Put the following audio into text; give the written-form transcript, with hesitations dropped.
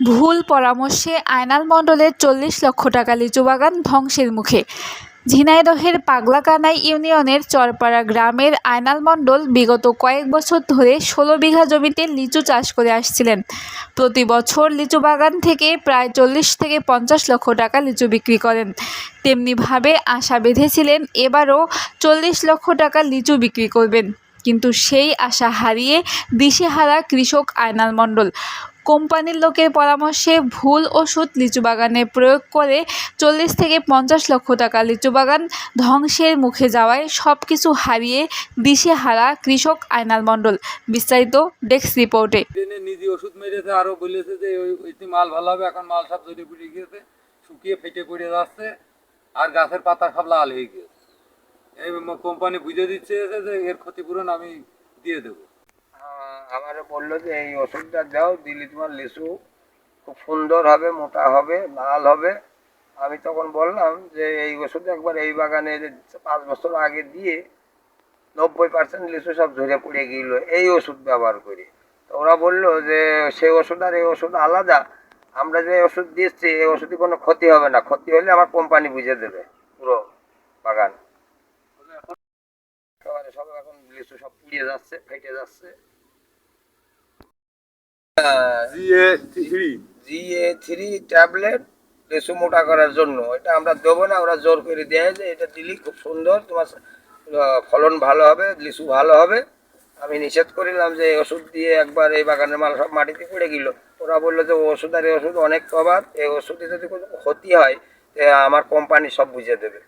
ভুল পরামর্শে আয়নাল মণ্ডলের ৪০ লক্ষ টাকা লিচু বাগান ধ্বংসের মুখে। ঝিনাইদহের পাগলাকানাই ইউনিয়নের চরপাড়া গ্রামের আয়নাল মণ্ডল বিগত কয়েক বছর ধরে ১৬ বিঘা জমিতে লিচু চাষ করে আসছিলেন। প্রতি বছর লিচু বাগান থেকে প্রায় ৪০ থেকে ৫০ লক্ষ টাকা লিচু বিক্রি করেন। তেমনিভাবে আশা বেঁধেছিলেন এবারও ৪০ লক্ষ টাকা লিচু বিক্রি করবেন, কিন্তু সেই আশা হারিয়ে দিশেহারা কৃষক আয়নাল মণ্ডল। কোম্পানির লোকের পরামর্শে ভুল ওষুধ লিচু বাগানে প্রয়োগ করে ৪০ থেকে ৫০ লক্ষ টাকা লিচু বাগান ধ্বংসের মুখে যাওয়ায় সব কিছু হারিয়ে দিশেহারা কৃষক আয়নাল মণ্ডল। বিস্তারিত ডেস্ক রিপোর্টে। নিজে ওষুধ মেরেছে, আরো বলেছে যে ওই মাল ভালো হবে। এখন মাল সব জড়িয়ে পড়ে গিয়েছে, শুকিয়ে ফেটে পড়ে যাচ্ছে, আর গাছের পাতা সব লাল হয়ে গিয়েছে। এই কোম্পানি বুঝে দিচ্ছে যে এর ক্ষতিপূরণ আমি দিয়ে দেবো। আমারে বললো যে এই ওষুধটা দাও, দিলে তোমার লিচু খুব সুন্দর হবে, মোটা হবে, লাল হবে। আমি তখন বললাম যে এই ওষুধ একবার এই বাগানে ৫ বছর আগে দিয়ে ৯০% লিচু সব ঝরে পড়ে গেল এই ওষুধ ব্যবহার করি। তো ওরা বললো যে সেই ওষুধ আর এই ওষুধ আলাদা, আমরা যে ওষুধ দিচ্ছি এই ওষুধে কোনো ক্ষতি হবে না, ক্ষতি হলে আমার কোম্পানি বুঝে দেবে পুরো বাগান। একেবারে সব এখন লিচু সব পুড়িয়ে যাচ্ছে, ফেটে যাচ্ছে। GA3 ট্যাবলেট লিচু মোটা করার জন্য, এটা আমরা দেবো না, ওরা জোর করে দেয় যে এটা দিলে খুব সুন্দর, তোমার ফলন ভালো হবে, লিচু ভালো হবে। আমি নিষেধ করিলাম যে এই ওষুধ দিয়ে একবার এই বাগানের মাল সব মাটিতে পড়ে গেল। ওরা বললো যে ওষুধ আর এই ওষুধ অনেক তফাৎ, এই ওষুধে যদি কোনো ক্ষতি হয় আমার কোম্পানি সব বুঝে দেবে।